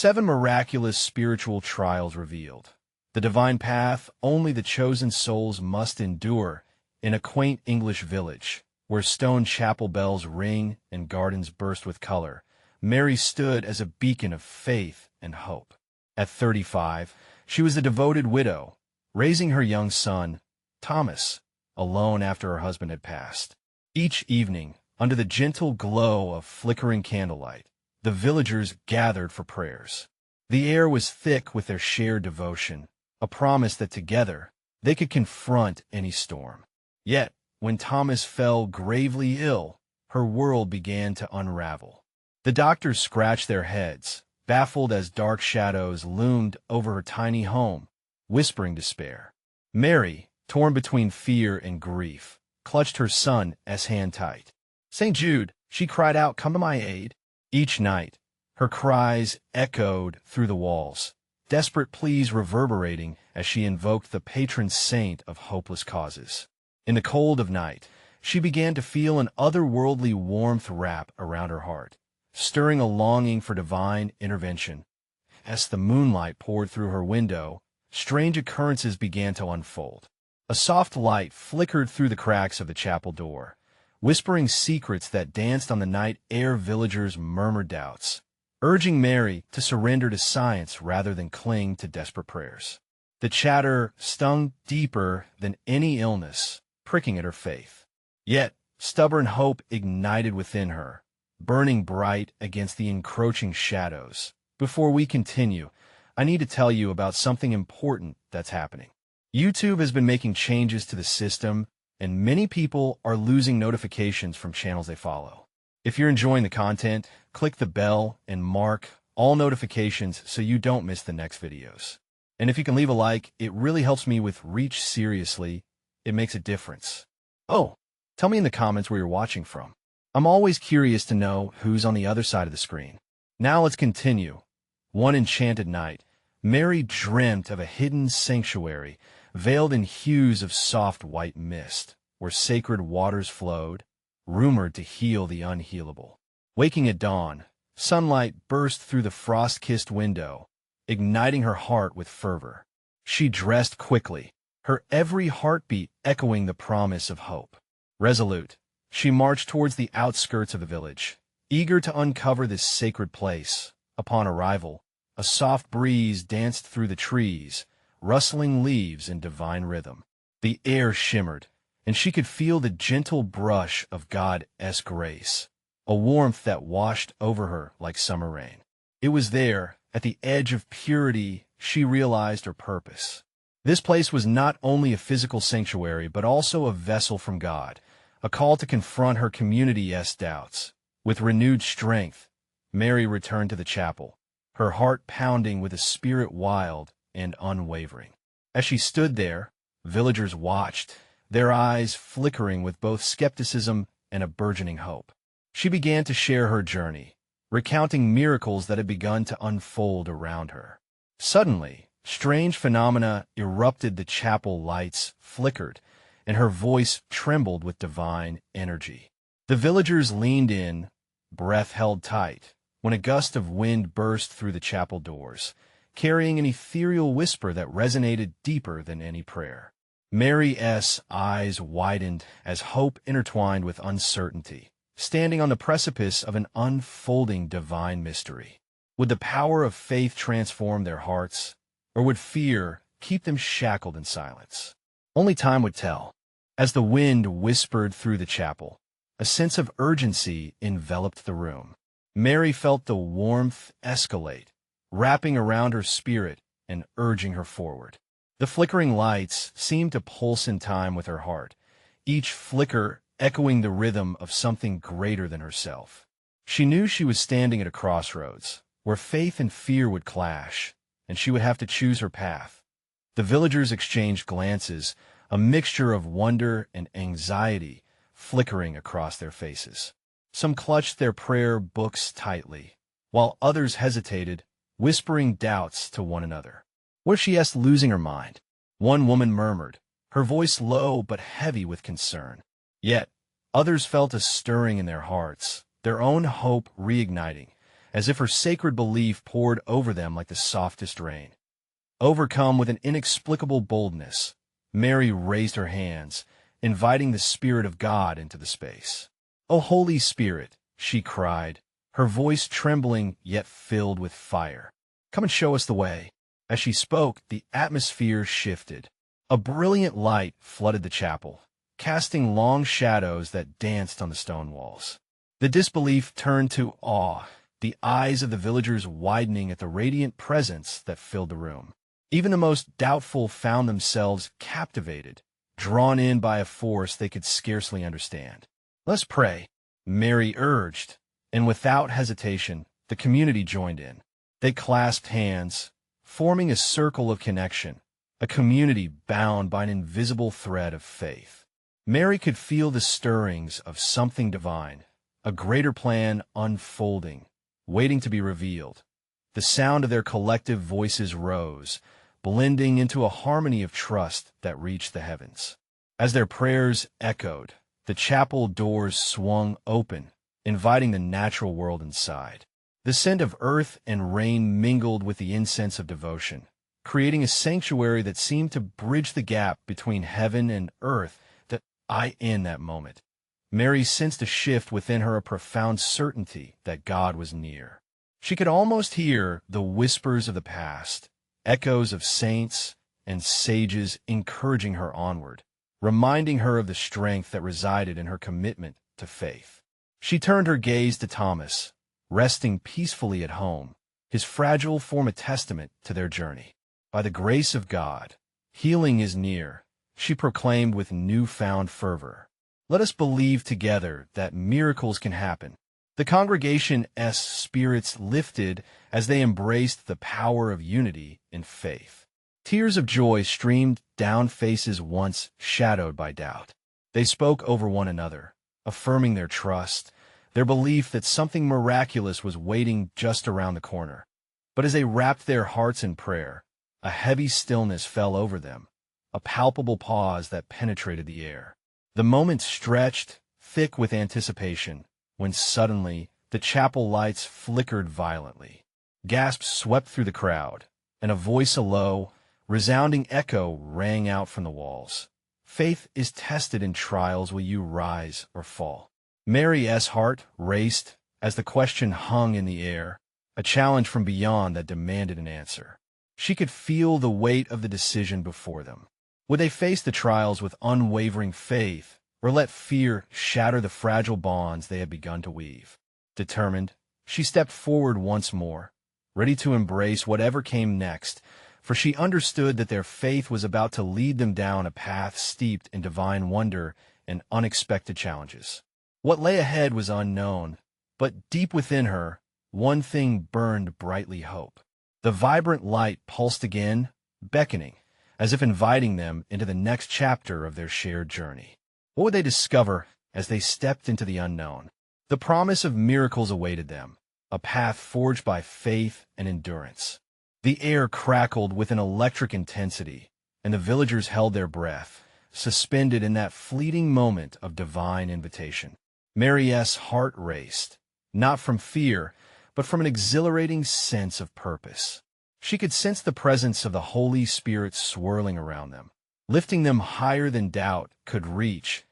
7 miraculous spiritual trials revealed. The divine path only the chosen souls must endure in a quaint English village, where stone chapel bells ring and gardens burst with color. Mary stood as a beacon of faith and hope. At 35, she was a devoted widow, raising her young son, Thomas, alone after her husband had passed. Each evening, under the gentle glow of flickering candlelight, the villagers gathered for prayers. The air was thick with their shared devotion, a promise that together they could confront any storm. Yet, when Thomas fell gravely ill, her world began to unravel. The doctors scratched their heads, baffled as dark shadows loomed over her tiny home, whispering despair. Mary, torn between fear and grief, clutched her son's hand tight. "St. Jude," she cried out, "come to my aid." Each night, her cries echoed through the walls, desperate pleas reverberating as she invoked the patron saint of hopeless causes. In the cold of night, she began to feel an otherworldly warmth wrap around her heart, stirring a longing for divine intervention. As the moonlight poured through her window, strange occurrences began to unfold. A soft light flickered through the cracks of the chapel door, whispering secrets that danced on the night air. Villagers murmured doubts, urging Mary to surrender to science rather than cling to desperate prayers. The chatter stung deeper than any illness, pricking at her faith. Yet, stubborn hope ignited within her, burning bright against the encroaching shadows. Before we continue, I need to tell you about something important that's happening. YouTube has been making changes to the system, and many people are losing notifications from channels they follow. If you're enjoying the content, click the bell and mark all notifications so you don't miss the next videos. And if you can leave a like, it really helps me with reach. Seriously, it makes a difference. Oh, tell me in the comments where you're watching from. I'm always curious to know who's on the other side of the screen. Now let's continue. One enchanted night, Mary dreamt of a hidden sanctuary, veiled in hues of soft white mist, where sacred waters flowed, rumored to heal the unhealable. Waking at dawn, sunlight burst through the frost-kissed window, igniting her heart with fervor. She dressed quickly, her every heartbeat echoing the promise of hope. Resolute, she marched towards the outskirts of the village, eager to uncover this sacred place. Upon arrival, a soft breeze danced through the trees, rustling leaves in divine rhythm. The air shimmered, and she could feel the gentle brush of God's grace, a warmth that washed over her like summer rain. It was there, at the edge of purity, she realized her purpose. This place was not only a physical sanctuary, but also a vessel from God, a call to confront her community's doubts. With renewed strength, Mary returned to the chapel, her heart pounding with a spirit wild and unwavering. As she stood there, villagers watched, their eyes flickering with both skepticism and a burgeoning hope. She began to share her journey, recounting miracles that had begun to unfold around her. Suddenly, strange phenomena erupted. The chapel lights flickered, and her voice trembled with divine energy. The villagers leaned in, breath held tight, when a gust of wind burst through the chapel doors, carrying an ethereal whisper that resonated deeper than any prayer. Mary's eyes widened as hope intertwined with uncertainty, standing on the precipice of an unfolding divine mystery. Would the power of faith transform their hearts, or would fear keep them shackled in silence? Only time would tell. As the wind whispered through the chapel, a sense of urgency enveloped the room. Mary felt the warmth escalate, wrapping around her spirit and urging her forward. The flickering lights seemed to pulse in time with her heart, each flicker echoing the rhythm of something greater than herself. She knew she was standing at a crossroads, where faith and fear would clash, and she would have to choose her path. The villagers exchanged glances, a mixture of wonder and anxiety flickering across their faces. Some clutched their prayer books tightly, while others hesitated, whispering doubts to one another. Was she losing her mind? One woman murmured, her voice low but heavy with concern. Yet, others felt a stirring in their hearts, their own hope reigniting, as if her sacred belief poured over them like the softest rain. Overcome with an inexplicable boldness, Mary raised her hands, inviting the Spirit of God into the space. "O Holy Spirit," she cried, her voice trembling yet filled with fire, "come and show us the way." As she spoke, the atmosphere shifted. A brilliant light flooded the chapel, casting long shadows that danced on the stone walls. The disbelief turned to awe, the eyes of the villagers widening at the radiant presence that filled the room. Even the most doubtful found themselves captivated, drawn in by a force they could scarcely understand. "Let's pray," Mary urged, and without hesitation, the community joined in. They clasped hands, forming a circle of connection, a community bound by an invisible thread of faith. Mary could feel the stirrings of something divine, a greater plan unfolding, waiting to be revealed. The sound of their collective voices rose, blending into a harmony of trust that reached the heavens. As their prayers echoed, the chapel doors swung open, inviting the natural world inside. The scent of earth and rain mingled with the incense of devotion, creating a sanctuary that seemed to bridge the gap between heaven and earth. In that moment, Mary sensed a shift within her, a profound certainty that God was near. She could almost hear the whispers of the past, echoes of saints and sages encouraging her onward, reminding her of the strength that resided in her commitment to faith. She turned her gaze to Thomas, resting peacefully at home, his fragile form a testament to their journey. "By the grace of God, healing is near," she proclaimed with newfound fervor. "Let us believe together that miracles can happen." The congregation's spirits lifted as they embraced the power of unity in faith. Tears of joy streamed down faces once shadowed by doubt. They spoke over one another, affirming their trust, their belief that something miraculous was waiting just around the corner. But as they wrapped their hearts in prayer, a heavy stillness fell over them, a palpable pause that penetrated the air. The moment stretched, thick with anticipation, when suddenly the chapel lights flickered violently. Gasps swept through the crowd, and a voice a low, resounding echo rang out from the walls. "Faith is tested in trials. Will you rise or fall?" Mary's heart raced as the question hung in the air, a challenge from beyond that demanded an answer. She could feel the weight of the decision before them. Would they face the trials with unwavering faith, or let fear shatter the fragile bonds they had begun to weave? Determined, she stepped forward once more, ready to embrace whatever came next, for she understood that their faith was about to lead them down a path steeped in divine wonder and unexpected challenges. What lay ahead was unknown, but deep within her, one thing burned brightly: hope. The vibrant light pulsed again, beckoning, as if inviting them into the next chapter of their shared journey. What would they discover as they stepped into the unknown? The promise of miracles awaited them, a path forged by faith and endurance. The air crackled with an electric intensity, and the villagers held their breath, suspended in that fleeting moment of divine invitation. Mary's heart raced, not from fear, but from an exhilarating sense of purpose. She could sense the presence of the Holy Spirit swirling around them, lifting them higher than doubt could reach.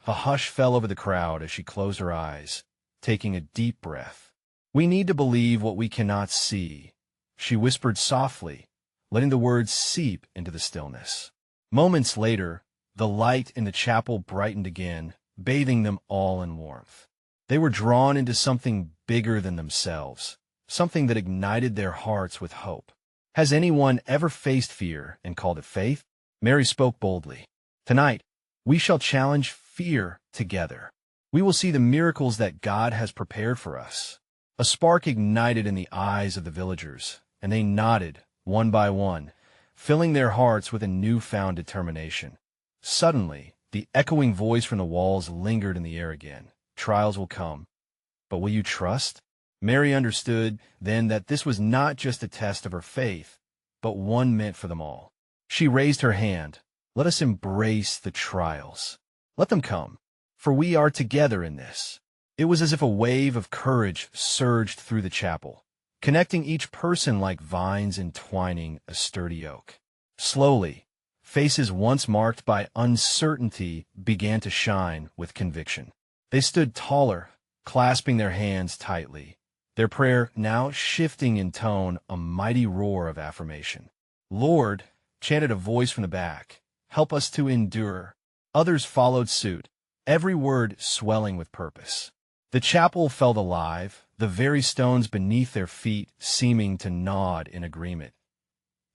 A hush fell over the crowd as she closed her eyes, taking a deep breath. "We need to believe what we cannot see," she whispered softly, letting the words seep into the stillness. Moments later, the light in the chapel brightened again, bathing them all in warmth. They were drawn into something bigger than themselves, something that ignited their hearts with hope. Has anyone ever faced fear and called it faith? Mary spoke boldly. "Tonight, we shall challenge fear together. We will see the miracles that God has prepared for us." A spark ignited in the eyes of the villagers, and they nodded, one by one, filling their hearts with a newfound determination. Suddenly, the echoing voice from the walls lingered in the air again. "Trials will come, but will you trust?" Mary understood then that this was not just a test of her faith, but one meant for them all. She raised her hand. "Let us embrace the trials. Let them come, for we are together in this." It was as if a wave of courage surged through the chapel, connecting each person like vines entwining a sturdy oak. Slowly, faces once marked by uncertainty began to shine with conviction. They stood taller, clasping their hands tightly, their prayer now shifting in tone, a mighty roar of affirmation. "Lord," chanted a voice from the back, "help us to endure." Others followed suit, every word swelling with purpose. The chapel felt alive, the very stones beneath their feet seeming to nod in agreement.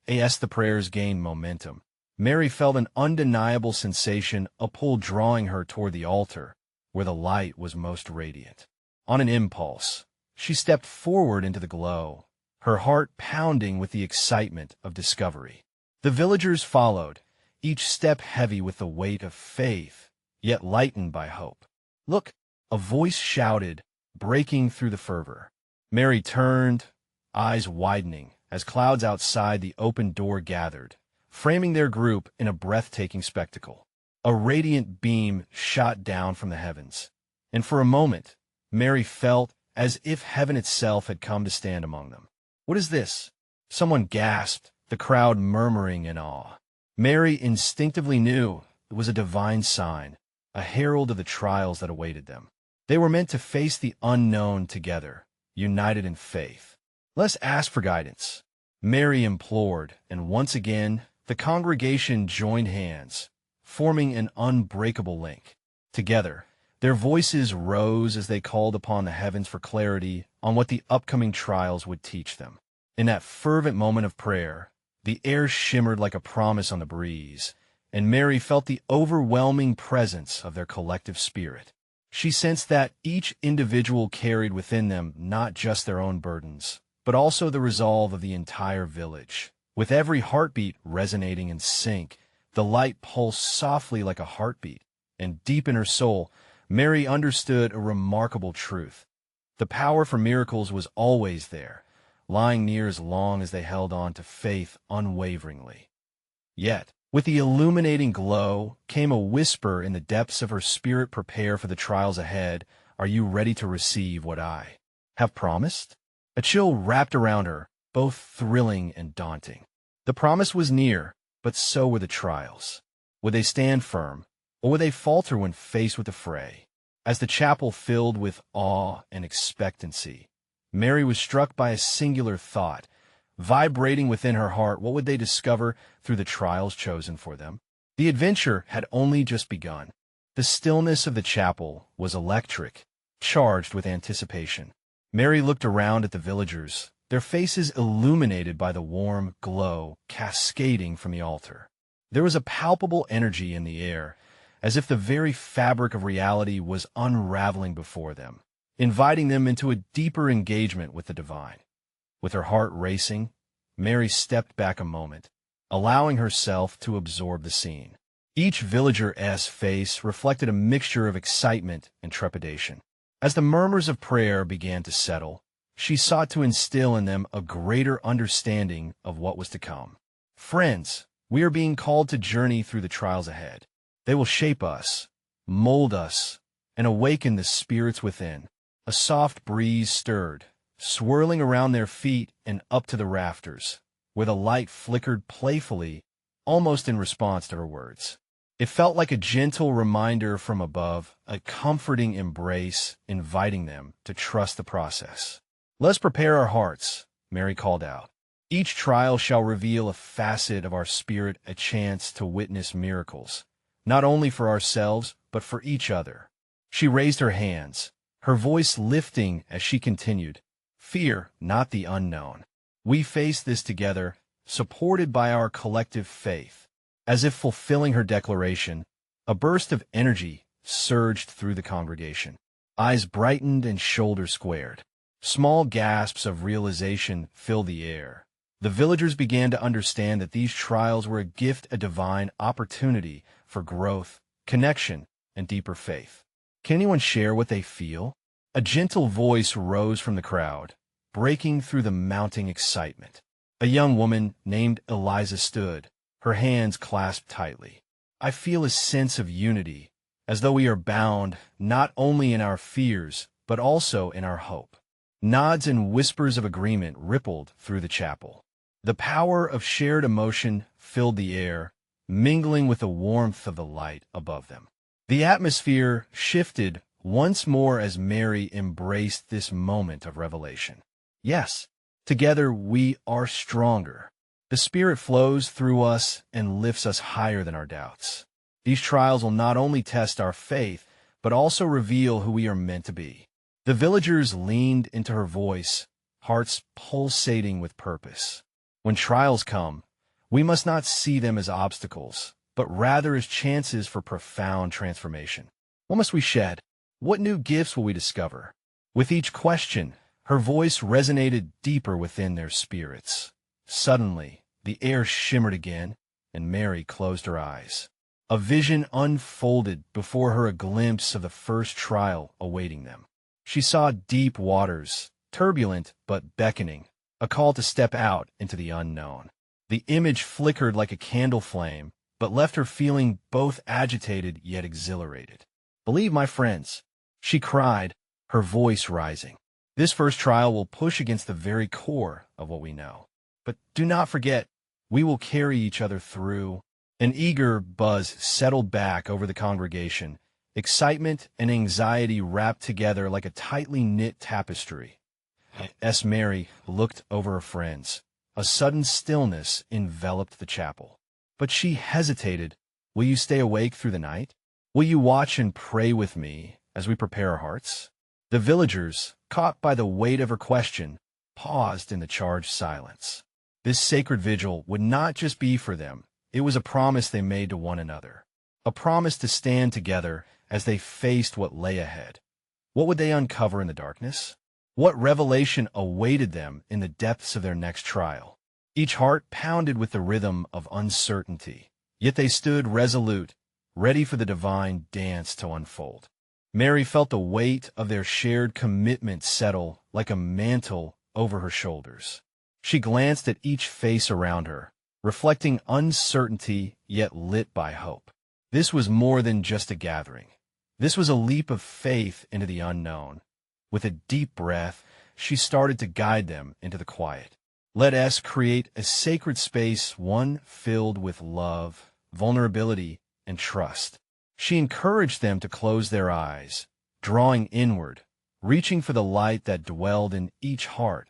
As the prayers gained momentum, Mary felt an undeniable sensation, a pull drawing her toward the altar, where the light was most radiant. On an impulse, she stepped forward into the glow, her heart pounding with the excitement of discovery. The villagers followed, each step heavy with the weight of faith, yet lightened by hope. "Look!" a voice shouted, breaking through the fervor. Mary turned, eyes widening, as clouds outside the open door gathered, framing their group in a breathtaking spectacle. A radiant beam shot down from the heavens, and for a moment, Mary felt as if heaven itself had come to stand among them. "What is this?" someone gasped, the crowd murmuring in awe. Mary instinctively knew it was a divine sign, a herald of the trials that awaited them. They were meant to face the unknown together, united in faith. "Let's ask for guidance," Mary implored, and once again, the congregation joined hands, forming an unbreakable link. Together, their voices rose as they called upon the heavens for clarity on what the upcoming trials would teach them. In that fervent moment of prayer, the air shimmered like a promise on the breeze, and Mary felt the overwhelming presence of their collective spirit. She sensed that each individual carried within them not just their own burdens, but also the resolve of the entire village. With every heartbeat resonating in sync, the light pulsed softly like a heartbeat, and deep in her soul, Mary understood a remarkable truth. The power for miracles was always there, lying near as long as they held on to faith unwaveringly. Yet, with the illuminating glow, came a whisper in the depths of her spirit, "Prepare for the trials ahead. Are you ready to receive what I have promised?" A chill wrapped around her, both thrilling and daunting. The promise was near, but so were the trials. Would they stand firm, or would they falter when faced with the fray? As the chapel filled with awe and expectancy, Mary was struck by a singular thought. Vibrating within her heart, what would they discover through the trials chosen for them? The adventure had only just begun. The stillness of the chapel was electric, charged with anticipation. Mary looked around at the villagers, their faces illuminated by the warm glow cascading from the altar. There was a palpable energy in the air, as if the very fabric of reality was unraveling before them, inviting them into a deeper engagement with the divine. With her heart racing, Mary stepped back a moment, allowing herself to absorb the scene. Each villager's face reflected a mixture of excitement and trepidation. As the murmurs of prayer began to settle, she sought to instill in them a greater understanding of what was to come. "Friends, we are being called to journey through the trials ahead. They will shape us, mold us, and awaken the spirits within." A soft breeze stirred, swirling around their feet and up to the rafters, where the light flickered playfully, almost in response to her words. It felt like a gentle reminder from above, a comforting embrace inviting them to trust the process. "Let's prepare our hearts," Mary called out. "Each trial shall reveal a facet of our spirit, a chance to witness miracles, not only for ourselves, but for each other." She raised her hands, her voice lifting as she continued, "Fear not the unknown. We face this together, supported by our collective faith." As if fulfilling her declaration, a burst of energy surged through the congregation. Eyes brightened and shoulders squared. Small gasps of realization filled the air. The villagers began to understand that these trials were a gift, a divine opportunity for growth, connection, and deeper faith. "Can anyone share what they feel?" A gentle voice rose from the crowd, breaking through the mounting excitement. A young woman named Eliza stood, her hands clasped tightly. "I feel a sense of unity, as though we are bound not only in our fears, but also in our hope. Nods and whispers of agreement rippled through the chapel. The power of shared emotion filled the air, mingling with the warmth of the light above them. The atmosphere shifted once more as Mary embraced this moment of revelation. Yes, together we are stronger. The Spirit flows through us and lifts us higher than our doubts. These trials will not only test our faith, but also reveal who we are meant to be. The villagers leaned into her voice, hearts pulsating with purpose. When trials come, we must not see them as obstacles, but rather as chances for profound transformation. What must we shed? What new gifts will we discover? With each question, her voice resonated deeper within their spirits. Suddenly, the air shimmered again, and Mary closed her eyes. A vision unfolded before her, a glimpse of the first trial awaiting them. She saw deep waters, turbulent but beckoning, a call to step out into the unknown. The image flickered like a candle flame, but left her feeling both agitated yet exhilarated. "Believe, my friends," she cried, her voice rising. "This first trial will push against the very core of what we know. But do not forget, we will carry each other through." An eager buzz settled back over the congregation, excitement and anxiety wrapped together like a tightly knit tapestry. As Mary looked over her friends, a sudden stillness enveloped the chapel. But she hesitated. "Will you stay awake through the night? Will you watch and pray with me as we prepare our hearts?" The villagers, caught by the weight of her question, paused in the charged silence. This sacred vigil would not just be for them. It was a promise they made to one another, a promise to stand together as they faced what lay ahead. What would they uncover in the darkness? What revelation awaited them in the depths of their next trial? Each heart pounded with the rhythm of uncertainty, yet they stood resolute, ready for the divine dance to unfold. Mary felt the weight of their shared commitment settle like a mantle over her shoulders. She glanced at each face around her, reflecting uncertainty yet lit by hope. This was more than just a gathering. This was a leap of faith into the unknown. With a deep breath, she started to guide them into the quiet. Let us create a sacred space, one filled with love, vulnerability, and trust. She encouraged them to close their eyes, drawing inward, reaching for the light that dwelled in each heart.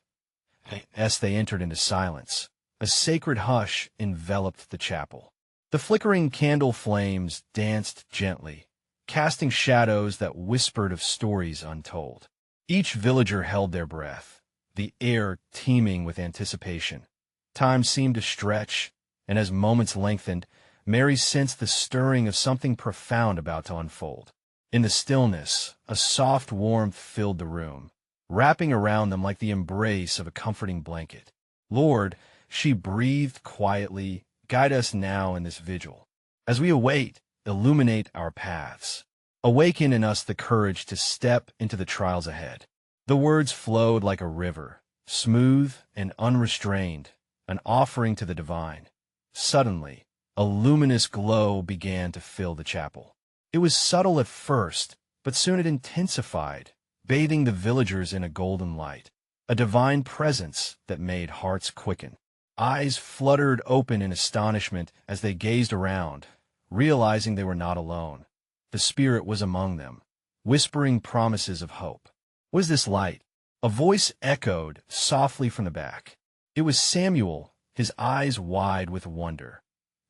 As they entered into silence, a sacred hush enveloped the chapel. The flickering candle flames danced gently, casting shadows that whispered of stories untold. Each villager held their breath, the air teeming with anticipation. Time seemed to stretch, and as moments lengthened, Mary sensed the stirring of something profound about to unfold. In the stillness, a soft warmth filled the room, wrapping around them like the embrace of a comforting blanket. "Lord," she breathed quietly, "guide us now in this vigil. As we await, illuminate our paths. Awaken in us the courage to step into the trials ahead." The words flowed like a river, smooth and unrestrained, an offering to the divine. Suddenly, a luminous glow began to fill the chapel. It was subtle at first, but soon it intensified, bathing the villagers in a golden light, a divine presence that made hearts quicken. Eyes fluttered open in astonishment as they gazed around, realizing they were not alone. The Spirit was among them, whispering promises of hope. "What is this light?" A voice echoed softly from the back. It was Samuel, his eyes wide with wonder.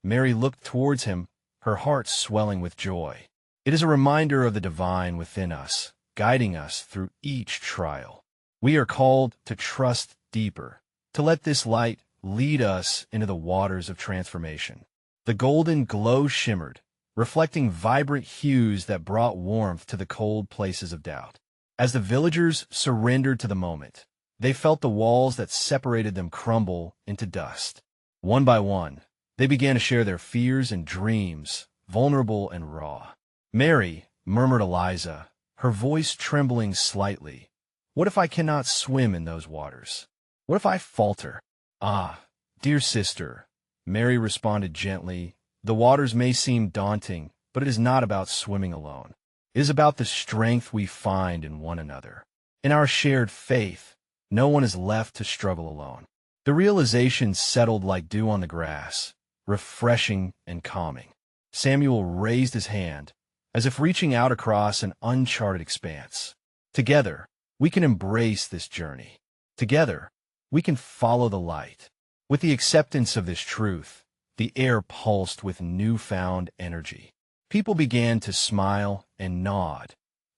Mary looked towards him, her heart swelling with joy. "It is a reminder of the divine within us, guiding us through each trial. We are called to trust deeper, to let this light lead us into the waters of transformation." The golden glow shimmered, reflecting vibrant hues that brought warmth to the cold places of doubt. As the villagers surrendered to the moment, they felt the walls that separated them crumble into dust. One by one, they began to share their fears and dreams, vulnerable and raw. "Mary," murmured Eliza, her voice trembling slightly, "what if I cannot swim in those waters? What if I falter?" "Ah, dear sister," Mary responded gently, "the waters may seem daunting, but it is not about swimming alone. It is about the strength we find in one another. In our shared faith, no one is left to struggle alone. The realization settled like dew on the grass, refreshing and calming. Samuel raised his hand, as if reaching out across an uncharted expanse. Together, we can embrace this journey. Together, we can follow the light. With the acceptance of this truth, the air pulsed with newfound energy. People began to smile and nod,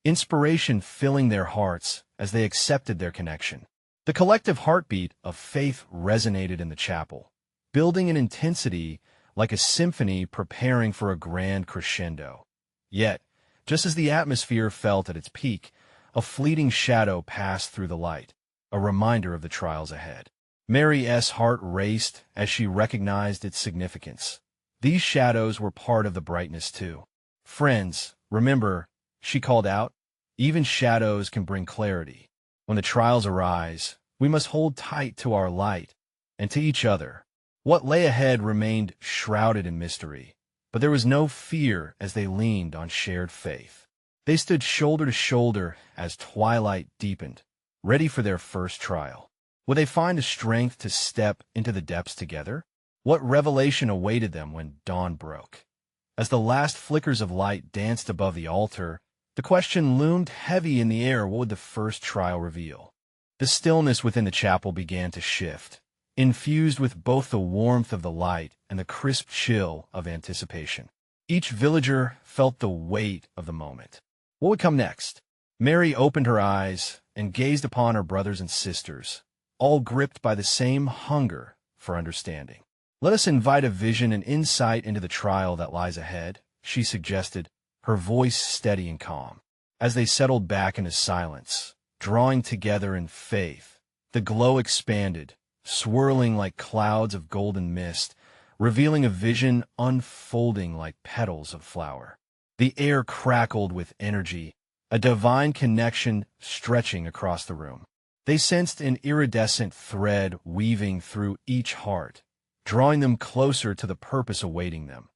inspiration filling their hearts as they accepted their connection. The collective heartbeat of faith resonated in the chapel, building an intensity like a symphony preparing for a grand crescendo. Yet, just as the atmosphere felt at its peak, a fleeting shadow passed through the light, a reminder of the trials ahead. Mary's heart raced as she recognized its significance. These shadows were part of the brightness too. "Friends, remember," she called out, "even shadows can bring clarity. When the trials arise, we must hold tight to our light and to each other." What lay ahead remained shrouded in mystery, but there was no fear as they leaned on shared faith. They stood shoulder to shoulder as twilight deepened, ready for their first trial. Would they find the strength to step into the depths together? What revelation awaited them when dawn broke? As the last flickers of light danced above the altar, the question loomed heavy in the air: what would the first trial reveal? The stillness within the chapel began to shift, infused with both the warmth of the light and the crisp chill of anticipation. Each villager felt the weight of the moment. What would come next? Mary opened her eyes and gazed upon her brothers and sisters, all gripped by the same hunger for understanding. "Let us invite a vision and insight into the trial that lies ahead," she suggested, her voice steady and calm. As they settled back into silence, drawing together in faith, the glow expanded, swirling like clouds of golden mist, revealing a vision unfolding like petals of flower. The air crackled with energy, a divine connection stretching across the room. They sensed an iridescent thread weaving through each heart, drawing them closer to the purpose awaiting them.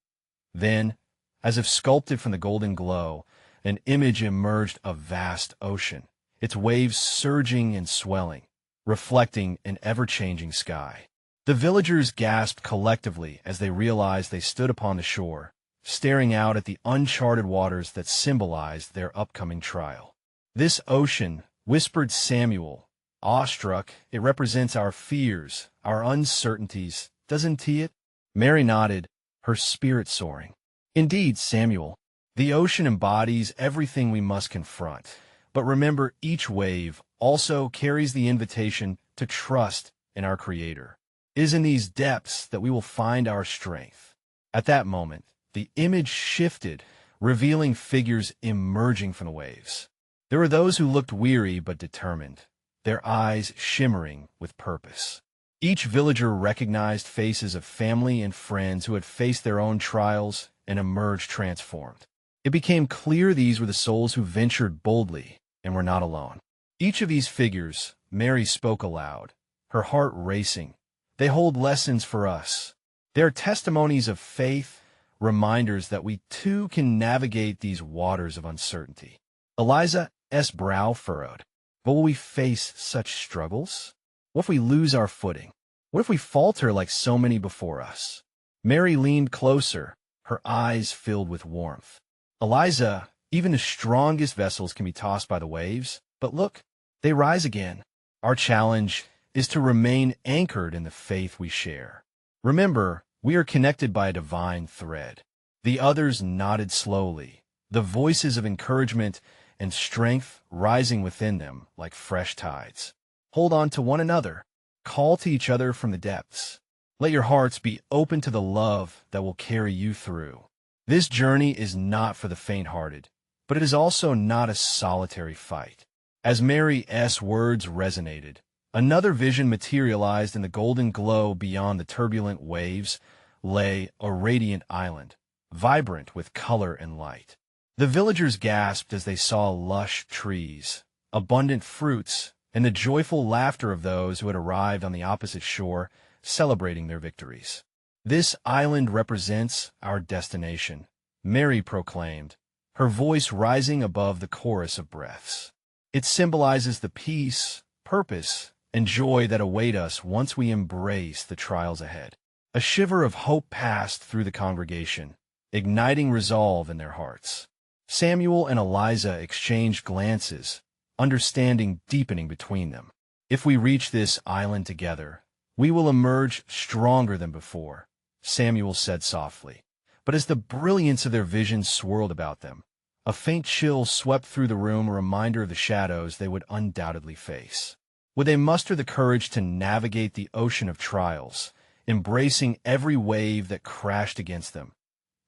Then, as if sculpted from the golden glow, an image emerged: a vast ocean, its waves surging and swelling, reflecting an ever-changing sky. The villagers gasped collectively as they realized they stood upon the shore, staring out at the uncharted waters that symbolized their upcoming trial. "This ocean," whispered Samuel, awestruck, "it represents our fears, our uncertainties, doesn't it?" Mary nodded, her spirit soaring. "Indeed, Samuel, the ocean embodies everything we must confront. But remember, each wave also carries the invitation to trust in our Creator. It is in these depths that we will find our strength." At that moment, the image shifted, revealing figures emerging from the waves. There were those who looked weary but determined, their eyes shimmering with purpose. Each villager recognized faces of family and friends who had faced their own trials and emerged transformed. It became clear these were the souls who ventured boldly and were not alone. Each of these figures, Mary spoke aloud, her heart racing. They hold lessons for us. They are testimonies of faith, reminders that we too can navigate these waters of uncertainty. Eliza's brow furrowed. But will we face such struggles? What if we lose our footing? What if we falter like so many before us? Mary leaned closer, her eyes filled with warmth. "Eliza, even the strongest vessels can be tossed by the waves, but look, they rise again. Our challenge is to remain anchored in the faith we share. Remember, we are connected by a divine thread." The others nodded slowly, the voices of encouragement and strength rising within them like fresh tides. Hold on to one another. Call to each other from the depths. Let your hearts be open to the love that will carry you through. This journey is not for the faint-hearted, but it is also not a solitary fight. As Mary's words resonated, another vision materialized in the golden glow. Beyond the turbulent waves lay a radiant island, vibrant with color and light. The villagers gasped as they saw lush trees, abundant fruits, and the joyful laughter of those who had arrived on the opposite shore, celebrating their victories. "This island represents our destination," Mary proclaimed, her voice rising above the chorus of breaths. It symbolizes the peace, purpose, and joy that await us once we embrace the trials ahead. A shiver of hope passed through the congregation, igniting resolve in their hearts. Samuel and Eliza exchanged glances, understanding deepening between them. If we reach this island together, we will emerge stronger than before, Samuel said softly. But as the brilliance of their vision swirled about them, a faint chill swept through the room, a reminder of the shadows they would undoubtedly face. Would they muster the courage to navigate the ocean of trials, embracing every wave that crashed against them?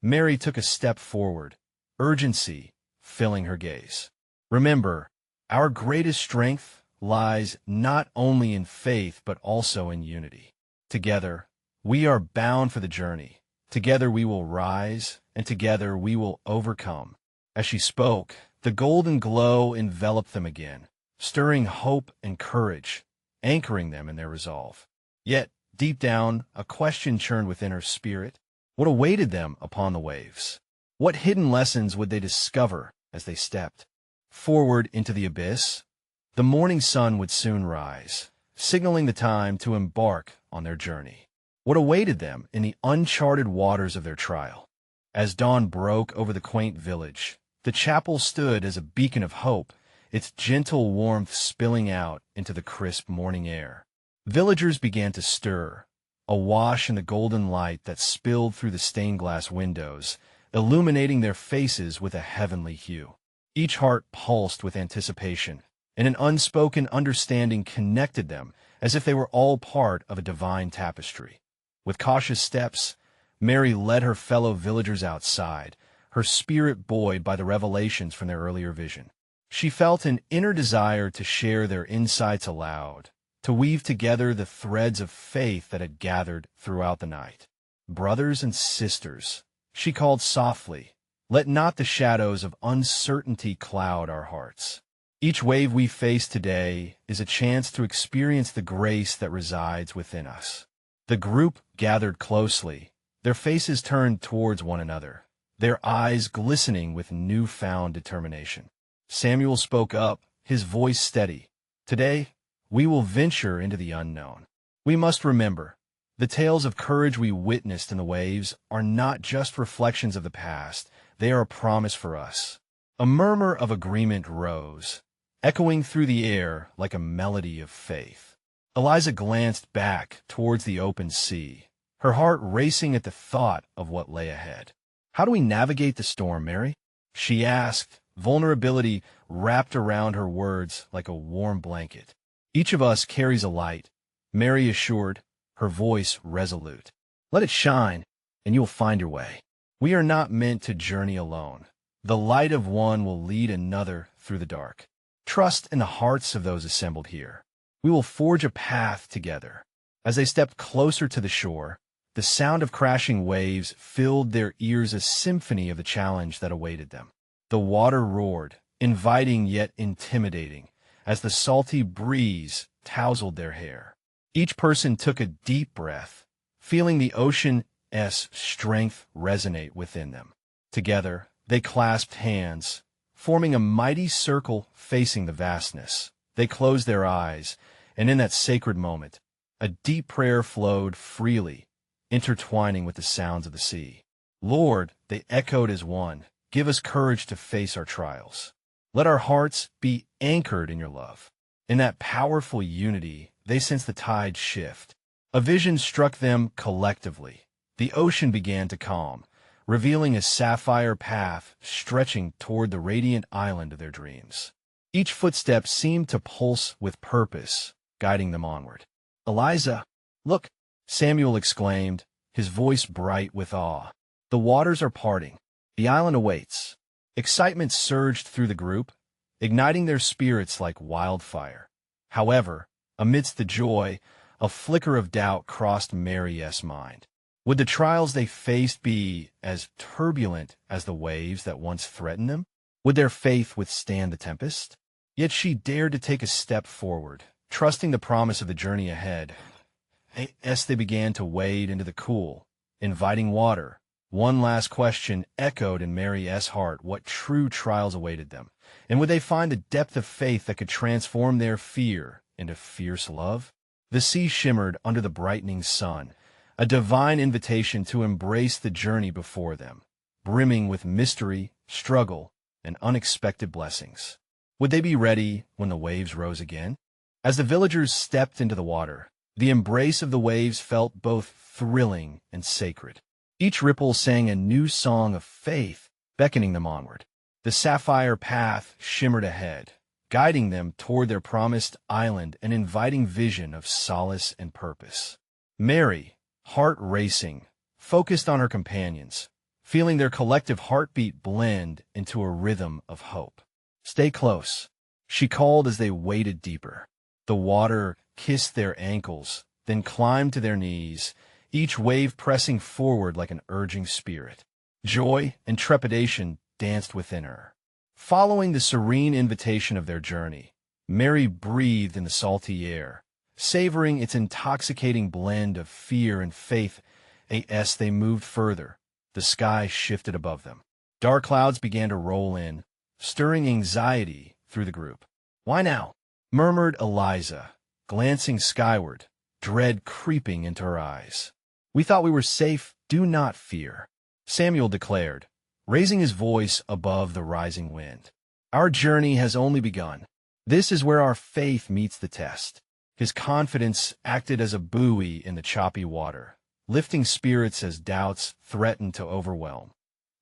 Mary took a step forward, urgency filling her gaze. Remember, our greatest strength lies not only in faith but also in unity. Together, we are bound for the journey. Together we will rise, and together we will overcome. As she spoke, the golden glow enveloped them again, stirring hope and courage, anchoring them in their resolve. Yet, deep down, a question churned within her spirit. What awaited them upon the waves? What hidden lessons would they discover as they stepped forward into the abyss? The morning sun would soon rise, signaling the time to embark on their journey. What awaited them in the uncharted waters of their trial? As dawn broke over the quaint village, the chapel stood as a beacon of hope, its gentle warmth spilling out into the crisp morning air. Villagers began to stir, awash in the golden light that spilled through the stained glass windows, illuminating their faces with a heavenly hue. Each heart pulsed with anticipation, and an unspoken understanding connected them as if they were all part of a divine tapestry. With cautious steps, Mary led her fellow villagers outside, her spirit buoyed by the revelations from their earlier vision. She felt an inner desire to share their insights aloud, to weave together the threads of faith that had gathered throughout the night. Brothers and sisters, she called softly, let not the shadows of uncertainty cloud our hearts. Each wave we face today is a chance to experience the grace that resides within us. The group gathered closely, their faces turned towards one another, their eyes glistening with newfound determination. Samuel spoke up, his voice steady. Today, we will venture into the unknown. We must remember, the tales of courage we witnessed in the waves are not just reflections of the past, they are a promise for us. A murmur of agreement rose, echoing through the air like a melody of faith. Eliza glanced back towards the open sea, her heart racing at the thought of what lay ahead. How do we navigate the storm, Mary? She asked, vulnerability wrapped around her words like a warm blanket. Each of us carries a light, Mary assured, her voice resolute. Let it shine, and you will find your way. We are not meant to journey alone. The light of one will lead another through the dark. Trust in the hearts of those assembled here. We will forge a path together. As they stepped closer to the shore, the sound of crashing waves filled their ears, a symphony of the challenge that awaited them. The water roared, inviting yet intimidating, as the salty breeze tousled their hair. Each person took a deep breath, feeling the ocean's strength resonate within them. Together, they clasped hands, forming a mighty circle facing the vastness. They closed their eyes, and in that sacred moment, a deep prayer flowed freely, intertwining with the sounds of the sea. Lord, they echoed as one, give us courage to face our trials. Let our hearts be anchored in your love. In that powerful unity, they sensed the tide shift. A vision struck them collectively. The ocean began to calm, revealing a sapphire path stretching toward the radiant island of their dreams. Each footstep seemed to pulse with purpose, guiding them onward. Eliza, look, Samuel exclaimed, his voice bright with awe. The waters are parting. The island awaits. Excitement surged through the group, igniting their spirits like wildfire. However, amidst the joy, a flicker of doubt crossed Mary's mind. Would the trials they faced be as turbulent as the waves that once threatened them? Would their faith withstand the tempest? Yet she dared to take a step forward, trusting the promise of the journey ahead. As they began to wade into the cool, inviting water, One last question echoed in Mary's heart: what true trials awaited them? And would they find the depth of faith that could transform their fear into fierce love? The sea shimmered under the brightening sun, a divine invitation to embrace the journey before them, brimming with mystery, struggle, and unexpected blessings. Would they be ready when the waves rose again? As the villagers stepped into the water, the embrace of the waves felt both thrilling and sacred. Each ripple sang a new song of faith, beckoning them onward. The sapphire path shimmered ahead, guiding them toward their promised island, an inviting vision of solace and purpose. Mary, heart racing, focused on her companions, feeling their collective heartbeat blend into a rhythm of hope. "Stay close," she called as they waded deeper. The water kissed their ankles, then climbed to their knees, each wave pressing forward like an urging spirit. Joy and trepidation danced within her. Following the serene invitation of their journey, Mary breathed in the salty air, savoring its intoxicating blend of fear and faith. As they moved further, the sky shifted above them. Dark clouds began to roll in, stirring anxiety through the group. "Why now?" murmured Eliza, glancing skyward, dread creeping into her eyes. "We thought we were safe. Do not fear," Samuel declared, raising his voice above the rising wind. "Our journey has only begun. This is where our faith meets the test." His confidence acted as a buoy in the choppy water, lifting spirits as doubts threatened to overwhelm.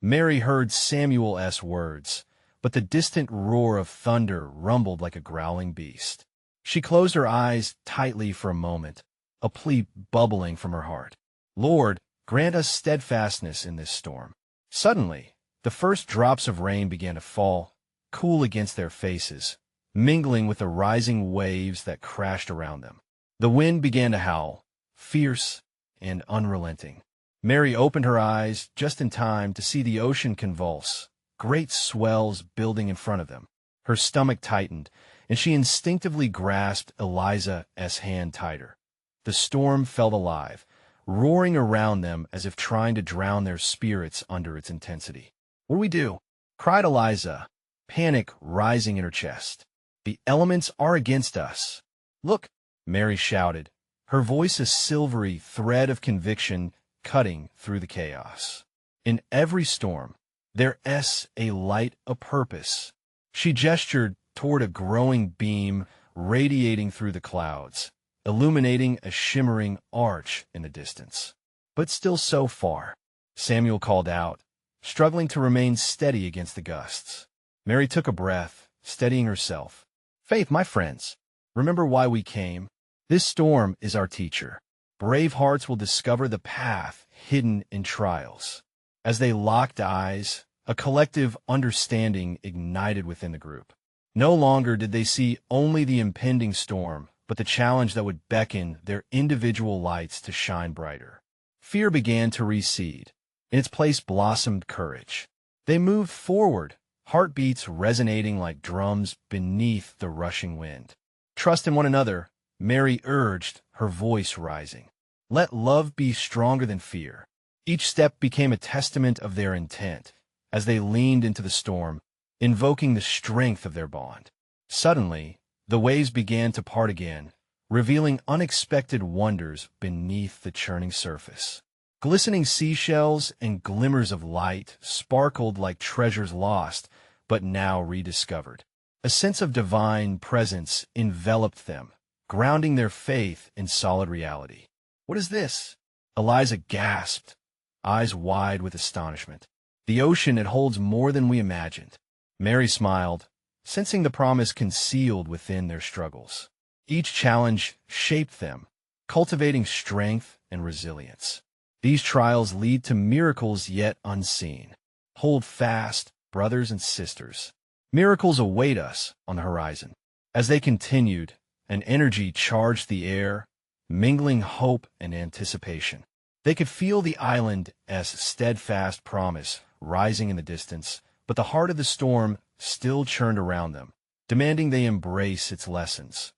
Mary heard Samuel's words, but the distant roar of thunder rumbled like a growling beast. She closed her eyes tightly for a moment, a plea bubbling from her heart. "Lord, grant us steadfastness in this storm." Suddenly, the first drops of rain began to fall, cool against their faces, mingling with the rising waves that crashed around them. The wind began to howl, fierce and unrelenting. Mary opened her eyes just in time to see the ocean convulse, great swells building in front of them. Her stomach tightened, and she instinctively grasped Eliza's hand tighter. The storm felt alive, roaring around them as if trying to drown their spirits under its intensity. "What do we do?" cried Eliza, panic rising in her chest. "The elements are against us." "Look," Mary shouted, her voice a silvery thread of conviction cutting through the chaos. "In every storm, there's a light, a purpose." She gestured toward a growing beam radiating through the clouds, illuminating a shimmering arch in the distance. "But still so far," Samuel called out, struggling to remain steady against the gusts. Mary took a breath, steadying herself. "Faith, my friends, remember why we came. This storm is our teacher. Brave hearts will discover the path hidden in trials." As they locked eyes, a collective understanding ignited within the group. No longer did they see only the impending storm, but the challenge that would beckon their individual lights to shine brighter. Fear began to recede. In its place blossomed courage. They moved forward, heartbeats resonating like drums beneath the rushing wind. "Trust in one another," Mary urged, her voice rising. "Let love be stronger than fear." Each step became a testament of their intent, as they leaned into the storm, invoking the strength of their bond. Suddenly, the waves began to part again, revealing unexpected wonders beneath the churning surface. Glistening seashells and glimmers of light sparkled like treasures lost, but now rediscovered. A sense of divine presence enveloped them, grounding their faith in solid reality. "What is this?" Eliza gasped, eyes wide with astonishment. "The ocean, it holds more than we imagined." Mary smiled, sensing the promise concealed within their struggles. Each challenge shaped them, cultivating strength and resilience. These trials lead to miracles yet unseen. Hold fast, brothers and sisters. Miracles await us on the horizon. As they continued, an energy charged the air, mingling hope and anticipation. They could feel the island as steadfast promise rising in the distance, but the heart of the storm still churned around them, demanding they embrace its lessons.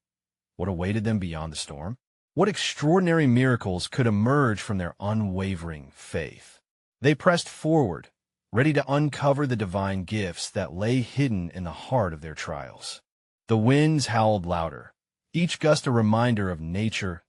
What awaited them beyond the storm? What extraordinary miracles could emerge from their unwavering faith? They pressed forward, ready to uncover the divine gifts that lay hidden in the heart of their trials. The winds howled louder, each gust a reminder of nature's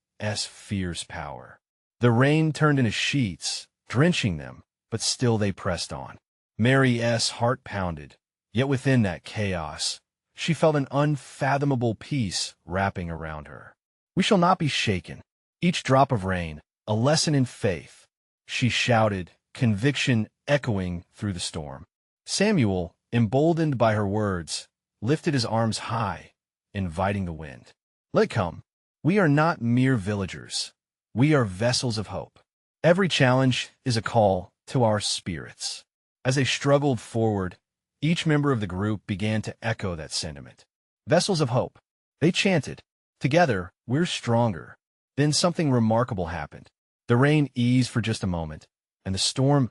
fierce power. The rain turned into sheets, drenching them, but still they pressed on. Mary's heart pounded, yet within that chaos, she felt an unfathomable peace wrapping around her. We shall not be shaken. Each drop of rain, a lesson in faith, she shouted, conviction echoing through the storm. Samuel, emboldened by her words, lifted his arms high, inviting the wind. Let it come. We are not mere villagers. We are vessels of hope. Every challenge is a call to our spirits. As they struggled forward, each member of the group began to echo that sentiment. Vessels of hope. They chanted. Together, we're stronger. Then something remarkable happened. The rain eased for just a moment, and the storm's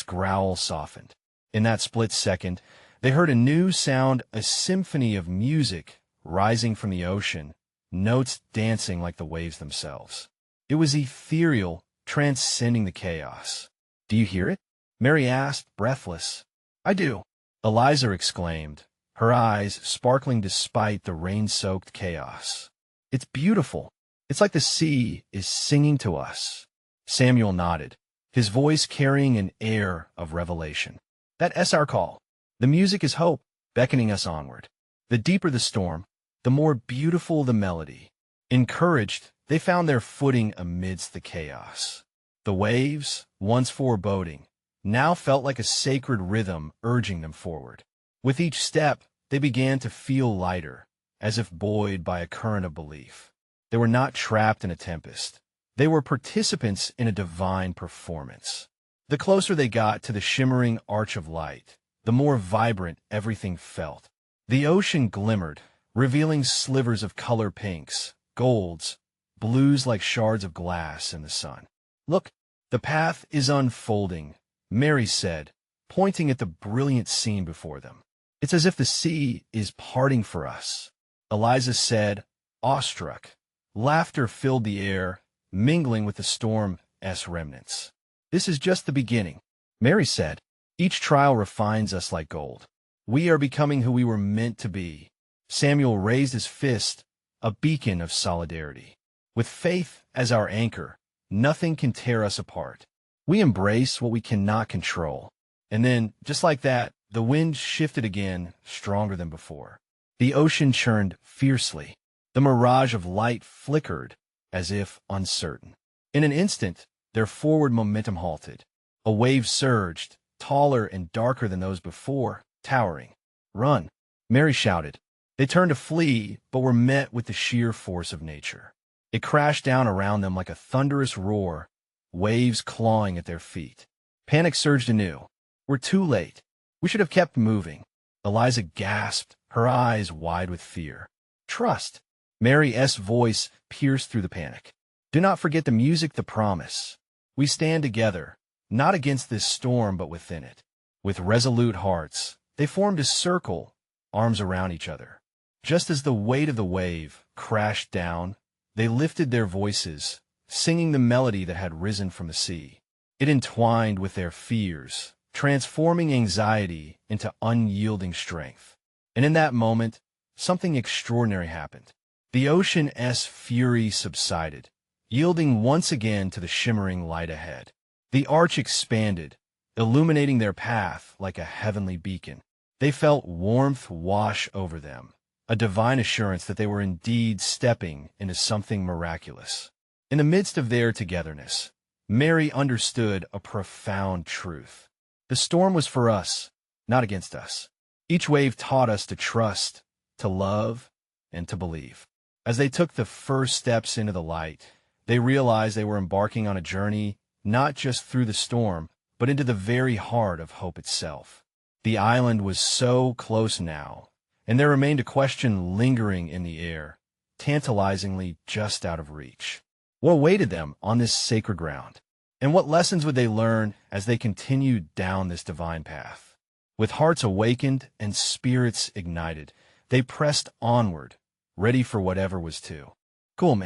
growl softened. In that split second, they heard a new sound, a symphony of music rising from the ocean, notes dancing like the waves themselves. It was ethereal, transcending the chaos. Do you hear it? Mary asked, breathless. I do, Eliza exclaimed, her eyes sparkling despite the rain-soaked chaos. It's beautiful. It's like the sea is singing to us. Samuel nodded, his voice carrying an air of revelation. That's our call. The music is hope, beckoning us onward. The deeper the storm, the more beautiful the melody. Encouraged, they found their footing amidst the chaos. The waves, once foreboding, now felt like a sacred rhythm urging them forward. With each step, they began to feel lighter, as if buoyed by a current of belief. They were not trapped in a tempest. They were participants in a divine performance. The closer they got to the shimmering arch of light, the more vibrant everything felt. The ocean glimmered, revealing slivers of color pinks, golds, blues like shards of glass in the sun. Look, the path is unfolding, Mary said, pointing at the brilliant scene before them. It's as if the sea is parting for us. Eliza said, awestruck. Laughter filled the air, mingling with the storm's remnants. This is just the beginning, Mary said. Each trial refines us like gold. We are becoming who we were meant to be. Samuel raised his fist, a beacon of solidarity. With faith as our anchor, nothing can tear us apart. We embrace what we cannot control. And then, just like that, the wind shifted again, stronger than before. The ocean churned fiercely. The mirage of light flickered, as if uncertain. In an instant, their forward momentum halted. A wave surged, taller and darker than those before, towering. Run, Mary shouted. They turned to flee, but were met with the sheer force of nature. It crashed down around them like a thunderous roar, waves clawing at their feet. Panic surged anew. We're too late. We should have kept moving. Eliza gasped, her eyes wide with fear. Trust. Mary's voice pierced through the panic. Do not forget the music, the promise. We stand together, not against this storm, but within it. With resolute hearts, they formed a circle, arms around each other. Just as the weight of the wave crashed down, they lifted their voices, singing the melody that had risen from the sea. It entwined with their fears, transforming anxiety into unyielding strength. And in that moment, something extraordinary happened. The ocean's fury subsided, yielding once again to the shimmering light ahead. The arch expanded, illuminating their path like a heavenly beacon. They felt warmth wash over them, a divine assurance that they were indeed stepping into something miraculous. In the midst of their togetherness, Mary understood a profound truth. The storm was for us, not against us. Each wave taught us to trust, to love, and to believe. As they took the first steps into the light, they realized they were embarking on a journey not just through the storm, but into the very heart of hope itself. The island was so close now, and there remained a question lingering in the air, tantalizingly just out of reach. What awaited them on this sacred ground? And what lessons would they learn as they continued down this divine path? With hearts awakened and spirits ignited, they pressed onward, ready for whatever was to come.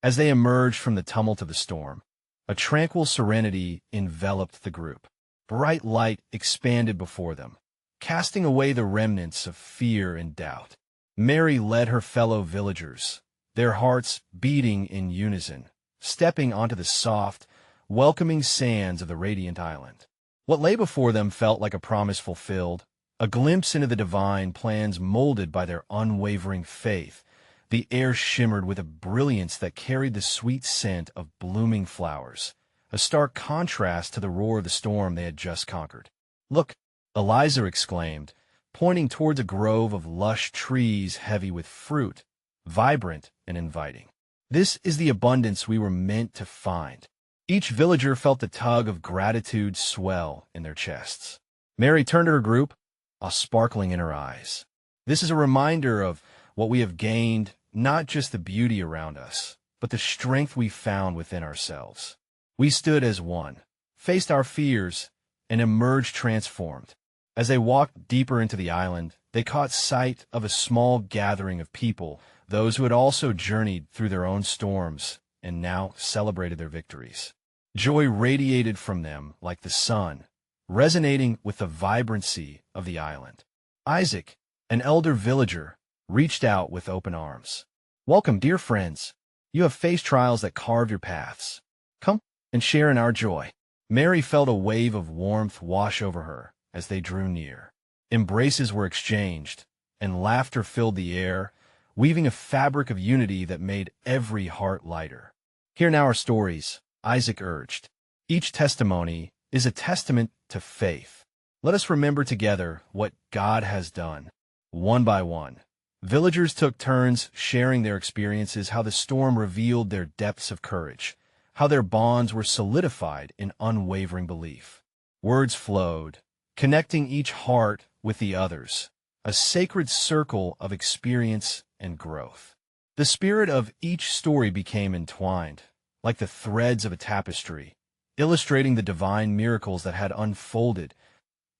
As they emerged from the tumult of the storm, a tranquil serenity enveloped the group. bright light expanded before them, casting away the remnants of fear and doubt. Mary led her fellow villagers, their hearts beating in unison, stepping onto the soft, welcoming sands of the radiant island. What lay before them felt like a promise fulfilled, a glimpse into the divine plans molded by their unwavering faith. The air shimmered with a brilliance that carried the sweet scent of blooming flowers, a stark contrast to the roar of the storm they had just conquered. "Look," Eliza exclaimed, pointing towards a grove of lush trees heavy with fruit, vibrant and inviting. "This is the abundance we were meant to find." Each villager felt the tug of gratitude swell in their chests. Mary turned to her group, a sparkling in her eyes. "This is a reminder of what we have gained, not just the beauty around us, but the strength we found within ourselves. We stood as one, faced our fears, and emerged transformed." As they walked deeper into the island, they caught sight of a small gathering of people, those who had also journeyed through their own storms and now celebrated their victories. Joy radiated from them like the sun, resonating with the vibrancy of the island. Isaac, an elder villager, reached out with open arms. "Welcome, dear friends. You have faced trials that carved your paths. Come and share in our joy." Mary felt a wave of warmth wash over her as they drew near. Embraces were exchanged, and laughter filled the air, weaving a fabric of unity that made every heart lighter. "Hear now our stories," Isaac urged. "Each testimony is a testament to faith. Let us remember together what God has done." One by one, villagers took turns sharing their experiences, how the storm revealed their depths of courage, how their bonds were solidified in unwavering belief. Words flowed, connecting each heart with the others, a sacred circle of experience and growth. The spirit of each story became entwined, like the threads of a tapestry, illustrating the divine miracles that had unfolded.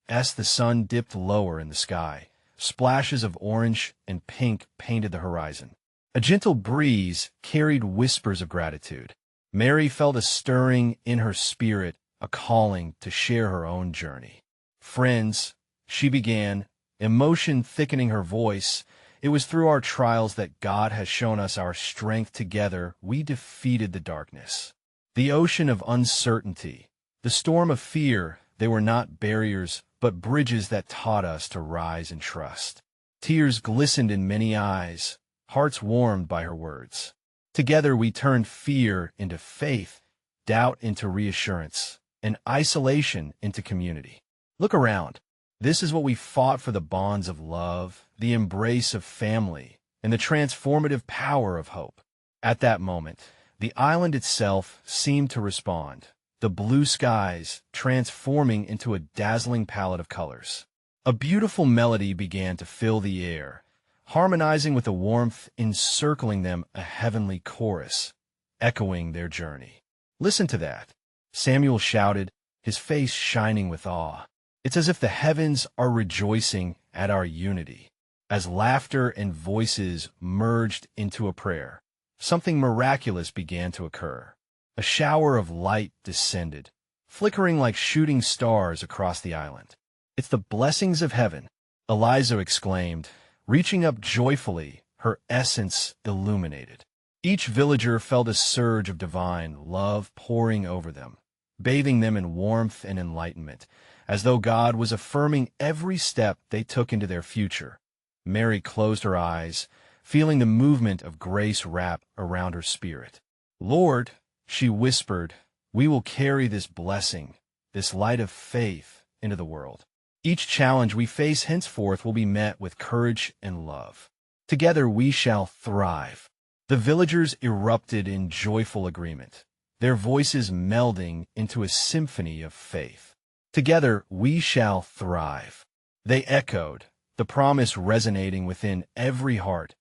As the sun dipped lower in the sky, splashes of orange and pink painted the horizon. A gentle breeze carried whispers of gratitude. Mary felt a stirring in her spirit, a calling to share her own journey. "Friends," she began, emotion thickening her voice, "it was through our trials that God has shown us our strength. Together we defeated the darkness. The ocean of uncertainty, the storm of fear, they were not barriers, but bridges that taught us to rise and trust." Tears glistened in many eyes, hearts warmed by her words. Together we turned fear into faith, doubt into reassurance, and isolation into community. Look around. This is what we fought for: the bonds of love, the embrace of family, and the transformative power of hope. At that moment, the island itself seemed to respond, the blue skies transforming into a dazzling palette of colors. A beautiful melody began to fill the air, harmonizing with the warmth encircling them, a heavenly chorus, echoing their journey. "Listen to that," Samuel shouted, his face shining with awe. "It's as if the heavens are rejoicing at our unity." As laughter and voices merged into a prayer, something miraculous began to occur. A shower of light descended, flickering like shooting stars across the island. "It's the blessings of heaven," Eliza exclaimed, reaching up joyfully, her essence illuminated. Each villager felt a surge of divine love pouring over them, bathing them in warmth and enlightenment, as though God was affirming every step they took into their future. Mary closed her eyes, feeling the movement of grace wrap around her spirit. "Lord," she whispered, "we will carry this blessing, this light of faith, into the world. Each challenge we face henceforth will be met with courage and love. Together we shall thrive." The villagers erupted in joyful agreement, their voices melding into a symphony of faith. "Together we shall thrive," they echoed, the promise resonating within every heart.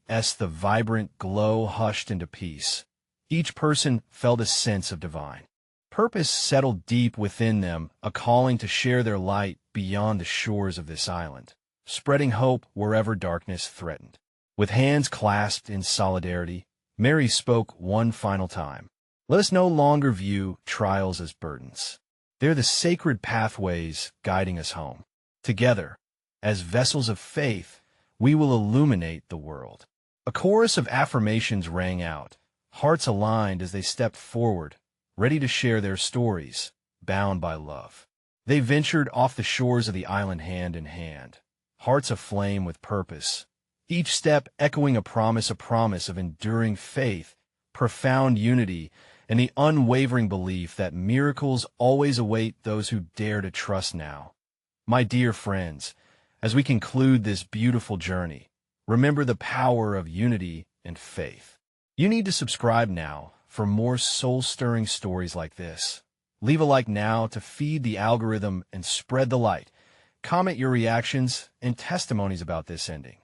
As the vibrant glow hushed into peace, each person felt a sense of divine purpose settled deep within them, a calling to share their light beyond the shores of this island, spreading hope wherever darkness threatened. With hands clasped in solidarity, Mary spoke one final time. "Let us no longer view trials as burdens. They're the sacred pathways guiding us home. Together, as vessels of faith, we will illuminate the world. A chorus of affirmations rang out, hearts aligned as they stepped forward, ready to share their stories, bound by love. They ventured off the shores of the island hand in hand, hearts aflame with purpose, each step echoing a promise of enduring faith, profound unity, and the unwavering belief that miracles always await those who dare to trust now. My dear friends, as we conclude this beautiful journey, remember the power of unity and faith. You need to subscribe now for more soul-stirring stories like this. Leave a like now to feed the algorithm and spread the light. Comment your reactions and testimonies about this ending.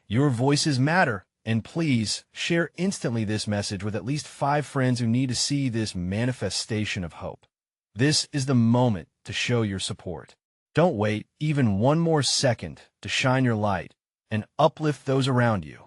Your voices matter, and please share instantly this message with at least 5 friends who need to see this manifestation of hope. This is the moment to show your support. Don't wait even one more second to shine your light and uplift those around you.